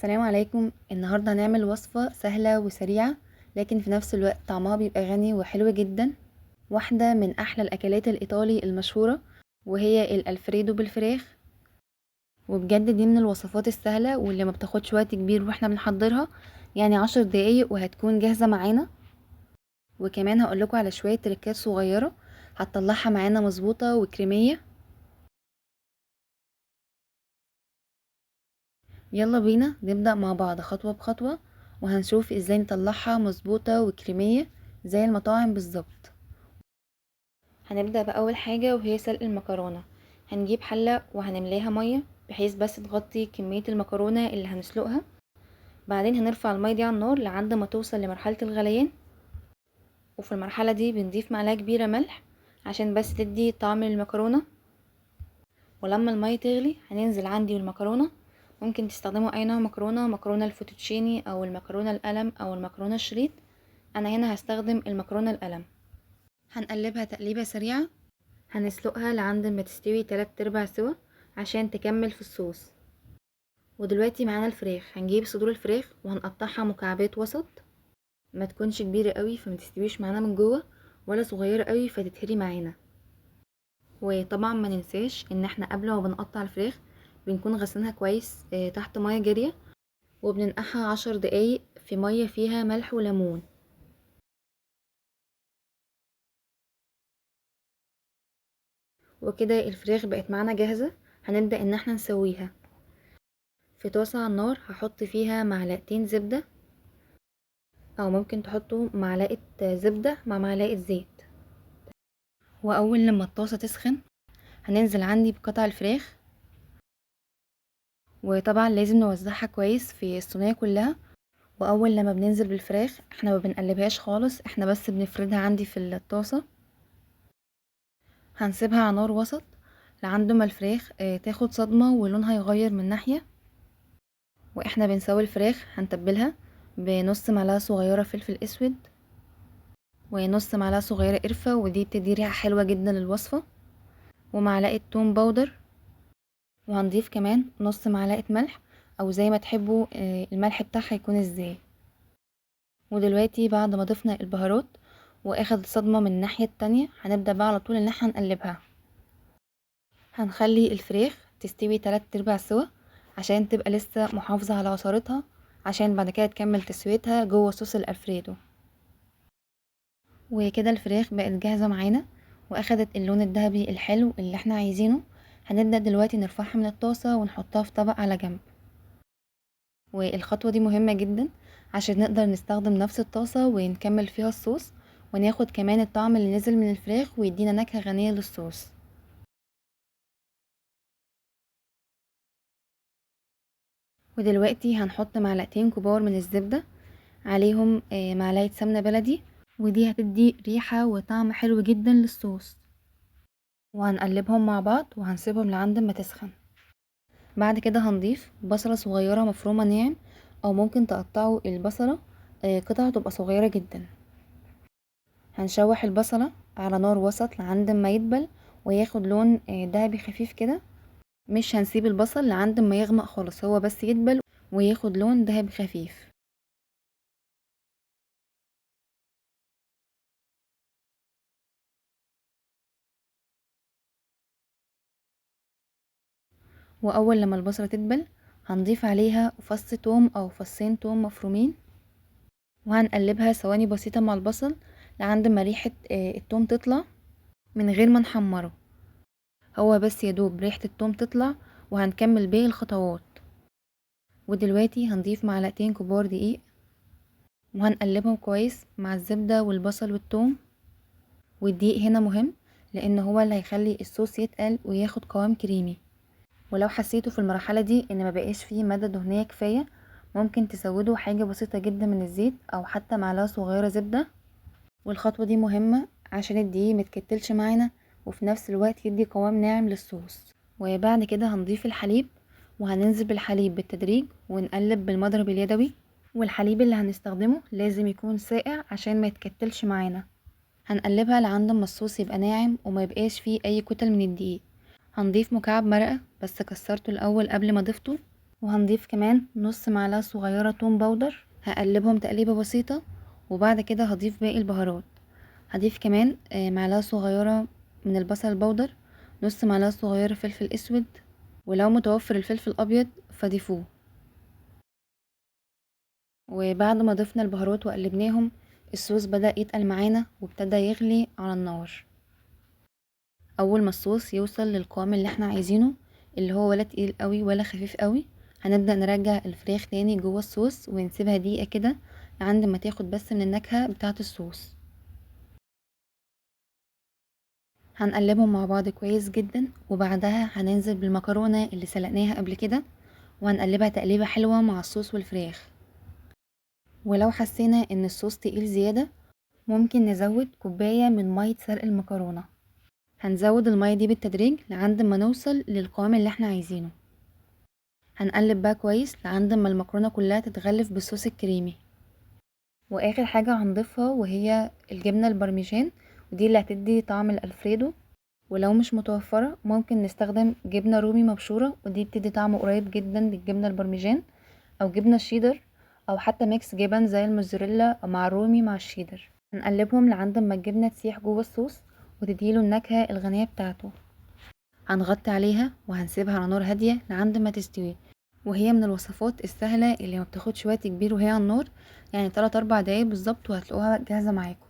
السلام عليكم. النهاردة هنعمل وصفة سهلة وسريعة، لكن في نفس الوقت طعمها بيبقى غني وحلو جدا. واحدة من أحلى الأكلات الإيطالي المشهورة، وهي الألفريدو بالفراخ. وبجد دي من الوصفات السهلة واللي ما بتاخدش وقت كبير واحنا بنحضرها، يعني 10 دقايق وهتكون جاهزة معانا. وكمان هقولكوا على شوية تريكات صغيرة هتطلعها معانا مظبوطة وكريمية. يلا بينا نبدأ مع بعض خطوة بخطوة، وهنشوف ازاي نطلعها مظبوطة وكريمية زي المطاعم بالظبط. هنبدأ بأول حاجة وهي سلق المكرونة. هنجيب حلة وهنملاها مية بحيث بس تغطي كمية المكرونة اللي هنسلقها. بعدين هنرفع المية دي على النار لعند ما توصل لمرحلة الغليان، وفي المرحلة دي بنضيف معلقة كبيرة ملح عشان بس تدي طعم للمكرونة. ولما المية تغلي هننزل عندي بالمكرونة. ممكن تستخدموا اي نوع مكرونة الفوتوتشيني او المكرونة القلم او المكرونة الشريط. انا هنا هستخدم المكرونة القلم. هنقلبها تقليبة سريعة، هنسلقها لعند ما تستوي 3/4 سوا عشان تكمل في الصوص. ودلوقتي معانا الفراخ، هنجيب صدور الفراخ وهنقطعها مكعبات وسط، ما تكونش كبيرة قوي فما تستويش معانا من جوه، ولا صغيرة قوي فتتهري معانا. وطبعا ما ننساش ان احنا قبل ما بنقطع الفراخ بنكون غسلينها كويس تحت مية جارية، وبننقعها 10 دقايق في مية فيها ملح وليمون. وكده الفراخ بقت معانا جاهزة. هنبدأ ان احنا نسويها في طاسة على النار. هحط فيها معلقتين زبدة، او ممكن تحطوا معلقة زبدة مع معلقة زيت. واول لما الطاسة تسخن هننزل عندي بقطع الفراخ، وطبعا لازم نوزعها كويس في الصينية كلها. واول لما بننزل بالفراخ احنا ما بنقلبهاش خالص، احنا بس بنفردها عندي في الطاسة. هنسيبها على نار وسط لعند ما الفراخ تاخد صدمة ولونها يغير من ناحية. واحنا بنسوي الفراخ هنتبلها بنص معلقة صغيرة فلفل اسود، ونص معلقة صغيرة قرفة، ودي بتدي ريحة حلوة جدا للوصفة، ومعلقة توم باودر. وهنضيف كمان نص معلقة ملح، او زي ما تحبوا الملح بتاعها يكون ازاي. ودلوقتي بعد ما ضفنا البهارات واخد صدمة من الناحية التانية، هنبدأ بقى على طول ان احنا نقلبها. هنخلي الفراخ تستوي 3/4 سوا عشان تبقى لسه محافظة على عصارتها، عشان بعد كده تكمل تسويتها جوه صوص الالفريدو. وكده الفراخ بقت جاهزة معانا واخدت اللون الذهبي الحلو اللي احنا عايزينه. هنبدأ دلوقتي نرفعها من الطاسة ونحطها في طبق على جنب. والخطوة دي مهمة جدا عشان نقدر نستخدم نفس الطاسة ونكمل فيها الصوص، وناخد كمان الطعم اللي نزل من الفراخ ويدينا نكهة غنية للصوص. ودلوقتي هنحط معلقتين كبار من الزبدة عليهم معلقة سمنة بلدي، ودي هتدي ريحة وطعم حلو جدا للصوص. وهنقلبهم مع بعض وهنسيبهم لعند ما تسخن. بعد كده هنضيف بصلة صغيرة مفرومة ناعم، او ممكن تقطعوا البصلة قطع تبقى صغيرة جدا. هنشوح البصلة على نار وسط لعند ما يدبل وياخد لون دهبي خفيف كده. مش هنسيب البصل لعند ما يغمق خالص، هو بس يدبل وياخد لون دهبي خفيف. واول لما البصلة تدبل هنضيف عليها فص توم او فصين توم مفرومين، وهنقلبها ثواني بسيطة مع البصل لعند ما ريحة التوم تطلع من غير ما نحمره. هو بس يدوب ريحة التوم تطلع وهنكمل باقي الخطوات. ودلوقتي هنضيف معلقتين كبار دقيق وهنقلبهم كويس مع الزبدة والبصل والثوم. والدقيق هنا مهم لان هو اللي هيخلي الصوص يتقل وياخد قوام كريمي. ولو حسيتوا في المرحلة دي ان ما بقاش فيه مادة دهنية كفاية، ممكن تزودوا حاجة بسيطة جدا من الزيت او حتى معلقة صغيرة زبدة. والخطوة دي مهمة عشان الدقيق متكتلش معانا وفي نفس الوقت يدي قوام ناعم للصوص. وبعد كده هنضيف الحليب، وهننزل بالحليب بالتدريج ونقلب بالمضرب اليدوي. والحليب اللي هنستخدمه لازم يكون ساقع عشان ما يتكتلش معانا. هنقلبها لعند ما الصوص يبقى ناعم وما يبقاش فيه اي كتل من الدقيق. هنضيف مكعب مرقة بس كسرته الاول قبل ما ضفته، وهنضيف كمان نص معلقة صغيرة توم باودر، هقلبهم تقليبة بسيطة. وبعد كده هضيف باقي البهارات، هضيف كمان معلقة صغيرة من البصل البودر، نص معلقة صغيرة فلفل اسود، ولو متوفر الفلفل الابيض فضيفوه. وبعد ما ضفنا البهارات وقلبناهم، الصوص بدأ يتقل معانا وابتدى يغلي على النار. اول ما الصوص يوصل للقوام اللي احنا عايزينه، اللي هو ولا تقيل قوي ولا خفيف قوي، هنبدأ نرجع الفراخ تاني جوه الصوص ونسيبها دقيقة كده لعند ما تاخد بس من النكهة بتاعة الصوص. هنقلبهم مع بعض كويس جدا، وبعدها هننزل بالمكرونة اللي سلقناها قبل كده، وهنقلبها تقليبة حلوة مع الصوص والفراخ. ولو حسينا ان الصوص تقيل زيادة، ممكن نزود كوباية من مية سلق المكرونة. هنزود المية دي بالتدريج لعند ما نوصل للقوام اللي احنا عايزينه. هنقلب بقى كويس لعند ما المكرونة كلها تتغلف بالصوص الكريمي. واخر حاجة هنضيفها وهي الجبنة البارميجان، ودي اللي هتدي طعم الالفريدو. ولو مش متوفرة ممكن نستخدم جبنة رومي مبشورة، ودي بتدي طعم قريب جدا للجبنة البارميجان، او جبنة شيدر، او حتى ميكس جبن زي الموزاريلا مع الرومي مع الشيدر. هنقلبهم لعند ما الجبنة تسيح جوه الصوص وتديله النكهة الغنية بتاعته. هنغطي عليها وهنسيبها على نار هادية لعند ما تستوي. وهي من الوصفات السهلة اللي ما بتاخدش وقت كبير وهي على النار، يعني 3-4 دقايق بالظبط وهتلاقوها جاهزة معاكم.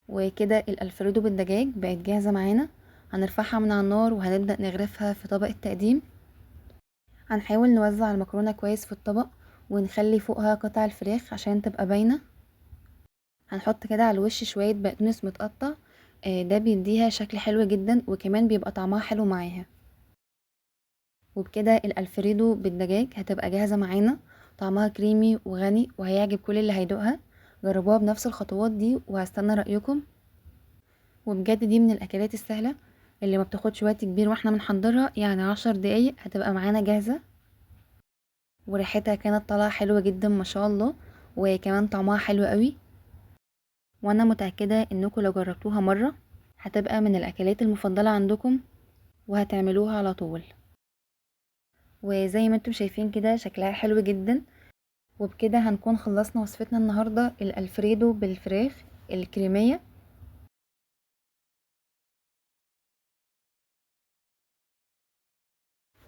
وكده الالفريدو بالدجاج بقت جاهزة معانا. هنرفعها من على النار وهنبدأ نغرفها في طبق التقديم. هنحاول نوزع المكرونة كويس في الطبق، ونخلي فوقها قطع الفراخ عشان تبقى باينة. هنحط كده على الوش شوية بقدونس متقطع، ده بيديها شكل حلو جدا وكمان بيبقى طعمها حلو معاها. وبكده الالفريدو بالدجاج هتبقى جاهزة معانا، طعمها كريمي وغني وهيعجب كل اللي هيدوقها. جربوها بنفس الخطوات دي وهستنى رأيكم. وبجد دي من الاكلات السهلة اللي ما بتاخدش وقت كبير واحنا بنحضرها، يعني 10 دقايق هتبقى معانا جاهزة. وريحتها كانت طالعة حلوة جدا ما شاء الله، وكمان طعمها حلو قوي. وانا متأكدة انكم لو جربتوها مرة هتبقى من الاكلات المفضلة عندكم وهتعملوها على طول. وزي ما انتم شايفين كده شكلها حلو جدا. وبكده هنكون خلصنا وصفتنا النهاردة الالفريدو بالفراخ الكريمية.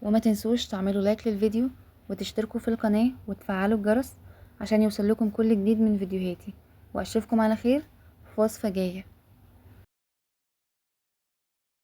وما تنسوش تعملوا لايك للفيديو وتشتركوا في القناة وتفعلوا الجرس عشان يوصل لكم كل جديد من فيديوهاتي. واشوفكم على خير في وصفة جاية.